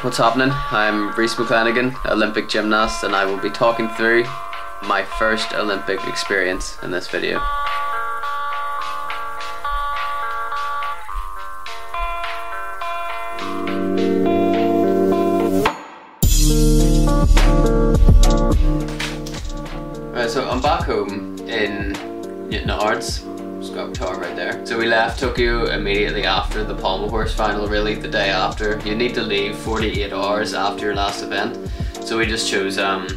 what's happening? I'm Rhys McClenaghan, Olympic gymnast, and I will be talking through my first Olympic experience in this video. Right, so I'm back home in Newton Arts. Just got a guitar right there. So we left Tokyo immediately after the Pommel Horse final, really the day after. You need to leave 48 hours after your last event. So we just chose a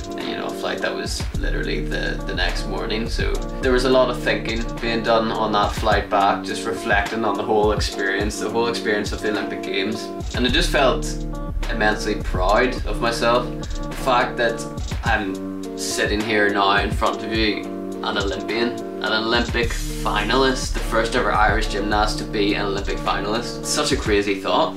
flight that was literally the next morning. So there was a lot of thinking being done on that flight back, just reflecting on the whole experience of the Olympic Games. And I just felt immensely proud of myself. The fact that I'm sitting here now in front of you, an Olympian, an Olympic finalist, the first ever Irish gymnast to be an Olympic finalist. It's such a crazy thought.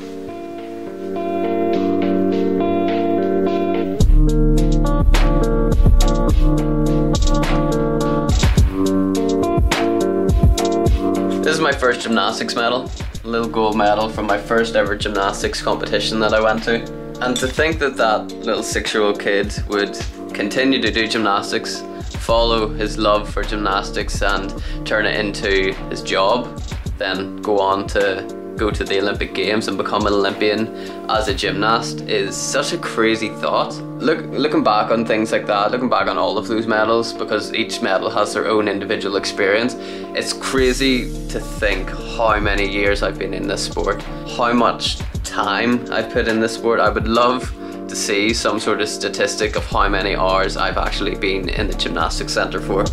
This is my first gymnastics medal, a little gold medal from my first ever gymnastics competition that I went to. And to think that that little 6-year-old kid would continue to do gymnastics, follow his love for gymnastics and turn it into his job, then go on to go to the Olympic Games and become an Olympian as a gymnast is such a crazy thought. Looking back on things like that, looking back on all of those medals, because each medal has their own individual experience, it's crazy to think how many years I've been in this sport, how much time I've put in this sport. I would love to see some sort of statistic of how many hours I've actually been in the gymnastics centre for.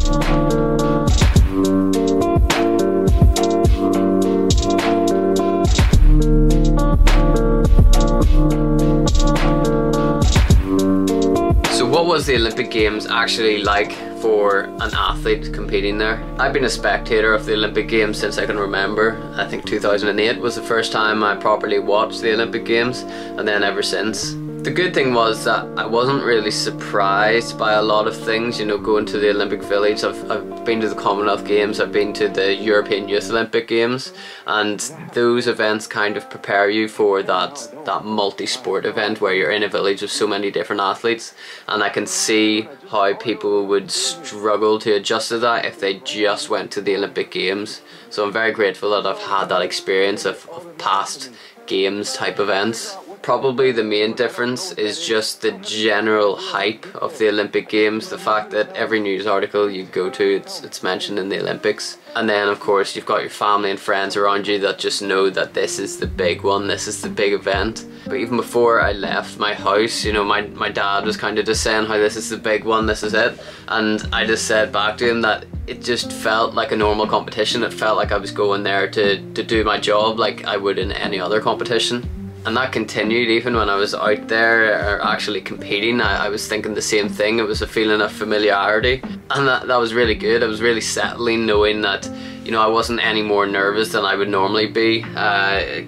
So what was the Olympic Games actually like for an athlete competing there? I've been a spectator of the Olympic Games since I can remember. I think 2008 was the first time I properly watched the Olympic Games, and then ever since. The good thing was that I wasn't really surprised by a lot of things, going to the Olympic Village. I've been to the Commonwealth Games, I've been to the European Youth Olympic Games, and those events kind of prepare you for that multi-sport event where you're in a village of so many different athletes, and I can see how people would struggle to adjust to that if they just went to the Olympic Games. So I'm very grateful that I've had that experience of past Games type events. Probably the main difference is just the general hype of the Olympic Games, the fact that every news article you go to, it's mentioned in the Olympics. And then of course you've got your family and friends around you that just know that this is the big one, this is the big event. But even before I left my house, my dad was kind of just saying how this is the big one, this is it. And I just said back to him that it just felt like a normal competition. It felt like I was going there to do my job like I would in any other competition. And that continued even when I was out there or actually competing. I was thinking the same thing. It was a feeling of familiarity, and that was really good. It was really settling knowing that I wasn't any more nervous than I would normally be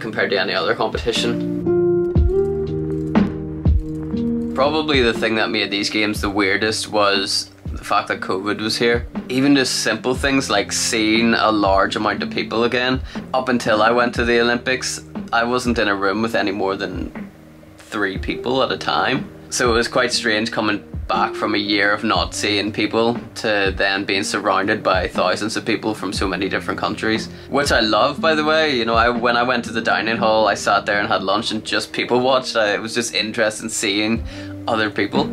compared to any other competition. Probably the thing that made these games the weirdest was the fact that COVID was here. Even just simple things like seeing a large amount of people again. Up until I went to the Olympics, I wasn't in a room with any more than 3 people at a time. So it was quite strange coming back from a year of not seeing people to then being surrounded by thousands of people from so many different countries. Which I love, by the way. When I went to the dining hall, I sat there and had lunch and just people watched. It was just interesting seeing other people.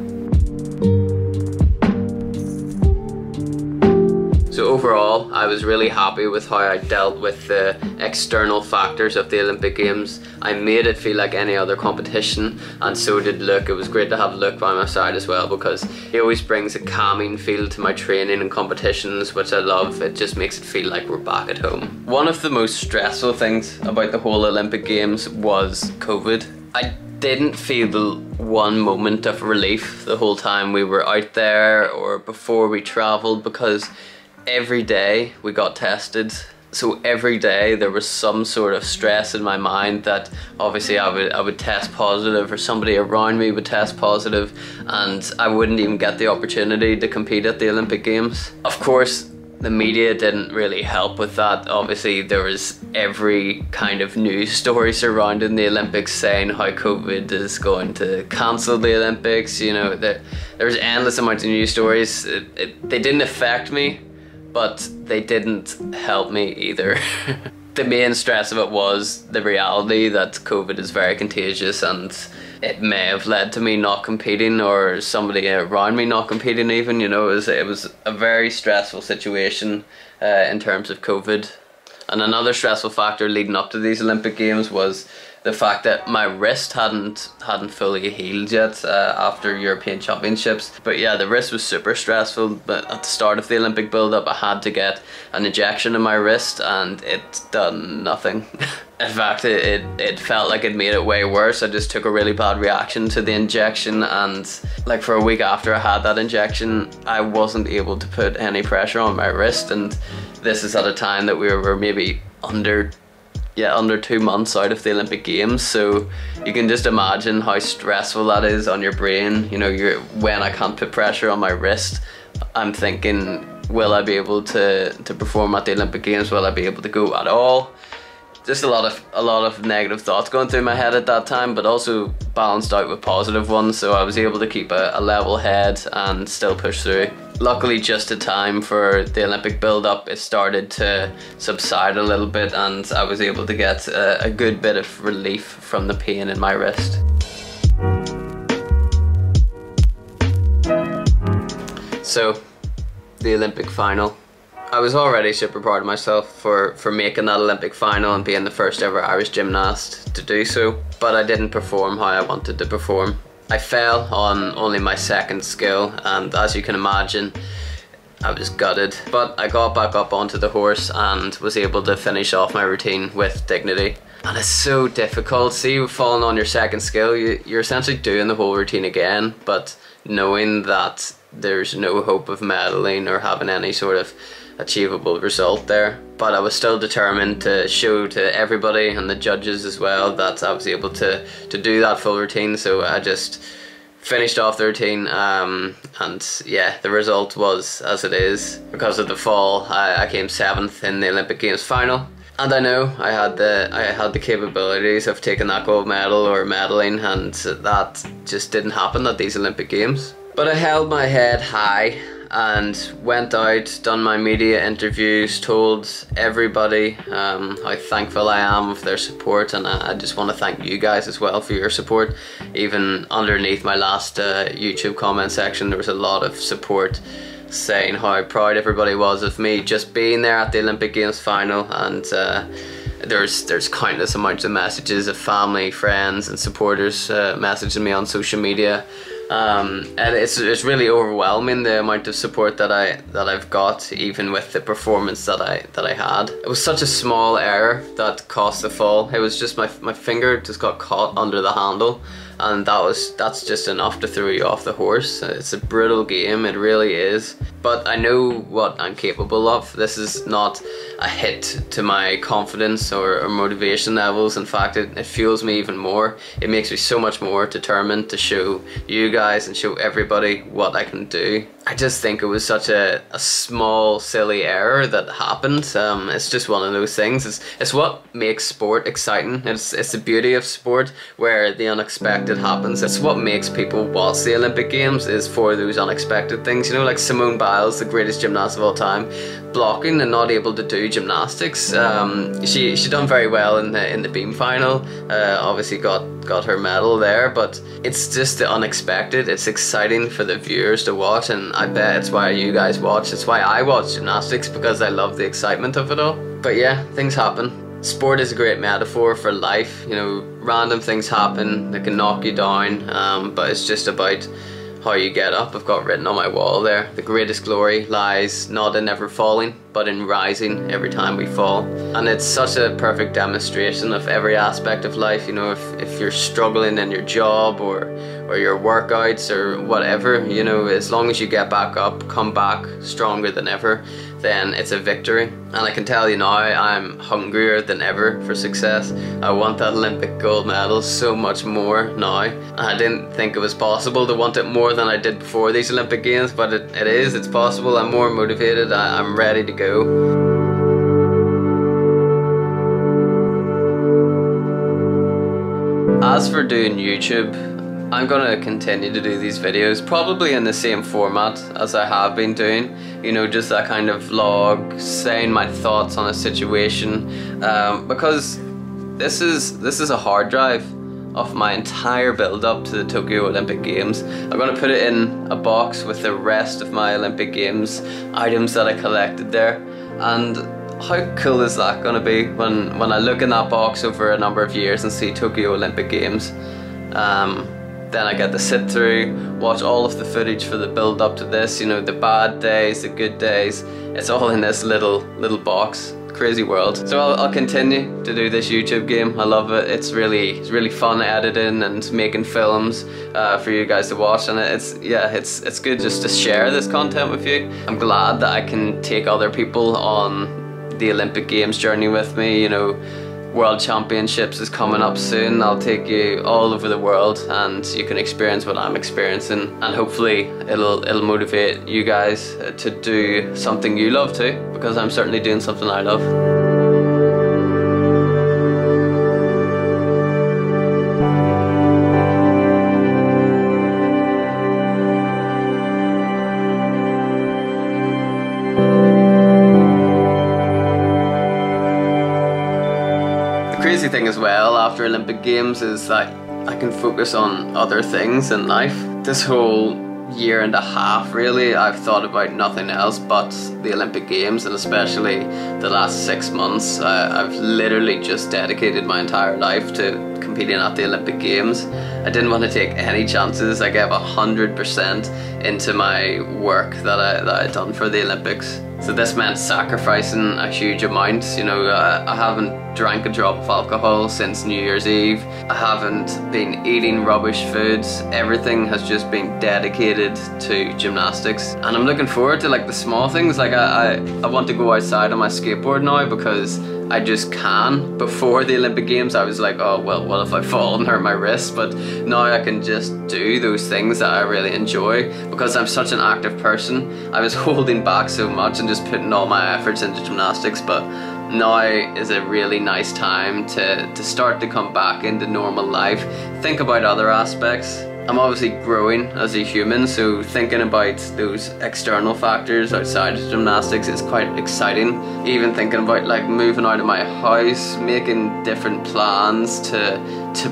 So overall, I was really happy with how I dealt with the external factors of the Olympic Games. I made it feel like any other competition, and so did Luke. It was great to have Luke by my side as well, because he always brings a calming feel to my training and competitions, which I love. It just makes it feel like we're back at home. One of the most stressful things about the whole Olympic Games was COVID. I didn't feel one moment of relief the whole time we were out there or before we travelled, because every day we got tested. So every day there was some sort of stress in my mind that obviously I would test positive, or somebody around me would test positive, and I wouldn't even get the opportunity to compete at the Olympic Games. Of course, The media didn't really help with that. Obviously there was every kind of news story surrounding the Olympics saying how COVID is going to cancel the Olympics. You know, there's endless amounts of news stories. They didn't affect me, but they didn't help me either. The main stress of it was the reality that COVID is very contagious, and it may have led to me not competing, or somebody around me not competing even. You know, it was a very stressful situation in terms of COVID. And another stressful factor leading up to these Olympic Games was the fact that my wrist hadn't fully healed yet after European Championships. But yeah, the wrist was super stressful. But at the start of the Olympic build-up, I had to get an injection in my wrist, and it done nothing. In fact, it felt like it made it way worse. I just took a really bad reaction to the injection, and like for a week after I had that injection, I wasn't able to put any pressure on my wrist. And this is at a time that we were maybe under 2 months out of the Olympic Games, so you can just imagine how stressful that is on your brain. You know, when I can't put pressure on my wrist, I'm thinking, will I be able to perform at the Olympic Games? Will I be able to go at all? Just a lot of negative thoughts going through my head at that time, but also balanced out with positive ones, so I was able to keep a level head and still push through. Luckily, just in time for the Olympic build-up, it started to subside a little bit, and I was able to get a good bit of relief from the pain in my wrist. So, the Olympic final. I was already super proud of myself for making that Olympic final and being the first ever Irish gymnast to do so, but I didn't perform how I wanted to perform. I fell on only my second skill, and as you can imagine, I was gutted. But I got back up onto the horse and was able to finish off my routine with dignity. And it's so difficult. See, you falling on your second skill, you're essentially doing the whole routine again, but knowing that there's no hope of medaling or having any sort of achievable result there. But I was still determined to show to everybody and the judges as well that I was able to do that full routine, so I just finished off the routine, and yeah, the result was as it is. Because of the fall, I came 7th in the Olympic Games final, and I know I had the capabilities of taking that gold medal or medaling, and that just didn't happen at these Olympic Games. But I held my head high and went out, done my media interviews, told everybody how thankful I am of their support, and I just want to thank you guys as well for your support. Even underneath my last YouTube comment section, there was a lot of support saying how proud everybody was of me just being there at the Olympic Games final, and there's countless amounts of messages of family, friends and supporters messaging me on social media. And it's really overwhelming, the amount of support that I've got, even with the performance that I had. It was such a small error that caused the fall. It was just my finger just got caught under the handle, and that's just enough to throw you off the horse. It's a brutal game, it really is. But I know what I'm capable of. This is not a hit to my confidence or motivation levels. In fact, it fuels me even more. It makes me so much more determined to show you guys and show everybody what I can do. I just think it was such a small, silly error that happened. It's just one of those things. It's what makes sport exciting. It's the beauty of sport, where the unexpected happens. It's what makes people watch the Olympic Games, is for those unexpected things. You know, like Simone Biles, the greatest gymnast of all time, blocking and not able to do gymnastics. She done very well in the beam final. Obviously got her medal there, but it's just the unexpected. It's exciting for the viewers to watch, and I bet it's why you guys watch. It's why I watch gymnastics, because I love the excitement of it all. But yeah, things happen. Sport is a great metaphor for life. You know, random things happen that can knock you down, but it's just about how you get up. I've got written on my wall there, the greatest glory lies not in never falling. but in rising every time we fall. And it's such a perfect demonstration of every aspect of life. You know, if you're struggling in your job or your workouts or whatever, you know, as long as you get back up, come back stronger than ever, then it's a victory. And I can tell you now, I'm hungrier than ever for success. I want that Olympic gold medal so much more now. I didn't think it was possible to want it more than I did before these Olympic Games, but it is, it's possible. I'm more motivated, I'm ready to go. As for doing YouTube, I'm gonna continue to do these videos probably in the same format as I have been doing, you know, just that kind of vlog, saying my thoughts on a situation, because this is a hard drive of my entire build up to the Tokyo Olympic Games. I'm gonna put it in a box with the rest of my Olympic Games items that I collected there, and how cool is that gonna be when I look in that box over a number of years and see Tokyo Olympic Games. Then I get to sit through, watch all of the footage for the build up to this, you know, the bad days, the good days. It's all in this little box. Crazy world. So I'll continue to do this YouTube game. I love it. It's really fun editing and making films for you guys to watch, and it's good just to share this content with you. I'm glad that I can take other people on the Olympic Games journey with me. You know, World Championships is coming up soon. I'll take you all over the world and you can experience what I'm experiencing, and hopefully it'll motivate you guys to do something you love too, because I'm certainly doing something I love. Crazy thing as well after Olympic Games is that I can focus on other things in life. This whole year and a half really, I've thought about nothing else but the Olympic Games, and especially the last 6 months. I've literally just dedicated my entire life to competing at the Olympic Games. I didn't want to take any chances. I gave 100% into my work that I'd done for the Olympics. So this meant sacrificing a huge amount. You know, I haven't drank a drop of alcohol since New Year's Eve. I haven't been eating rubbish foods. Everything has just been dedicated to gymnastics. And I'm looking forward to like the small things. Like I want to go outside on my skateboard now because I just can. Before the Olympic Games I was like, oh well, what if I fall and hurt my wrist? But now I can just do those things that I really enjoy because I'm such an active person. I was holding back so much and just putting all my efforts into gymnastics, but now is a really nice time to start to come back into normal life, think about other aspects. I'm obviously growing as a human, so thinking about those external factors outside of gymnastics is quite exciting. Even thinking about like moving out of my house, making different plans to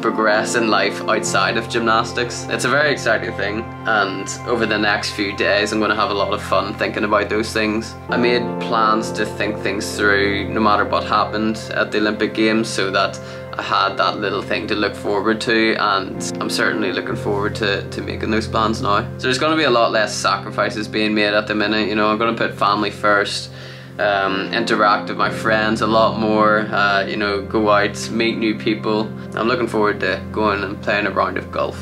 progress in life outside of gymnastics. It's a very exciting thing, and over the next few days I'm going to have a lot of fun thinking about those things. I made plans to think things through no matter what happened at the Olympic Games, so that I had that little thing to look forward to, and I'm certainly looking forward to making those plans now. So there's going to be a lot less sacrifices being made at the minute. You know, I'm going to put family first, interact with my friends a lot more, you know, go out, meet new people. I'm looking forward to going and playing a round of golf.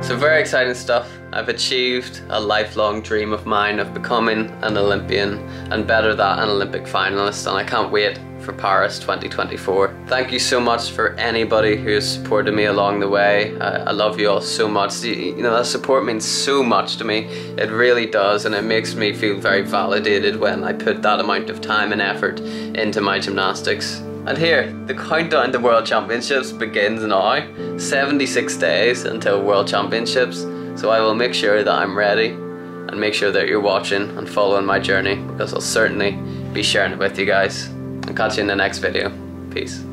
So very exciting stuff. I've achieved a lifelong dream of mine of becoming an Olympian, and better that, an Olympic finalist, and I can't wait for Paris 2024. Thank you so much for anybody who has supported me along the way. I love you all so much. You know, that support means so much to me. It really does, and it makes me feel very validated when I put that amount of time and effort into my gymnastics. And here, the countdown to World Championships begins now. 76 days until World Championships, so I will make sure that I'm ready and make sure that you're watching and following my journey, because I'll certainly be sharing it with you guys. I'll catch you in the next video. Peace.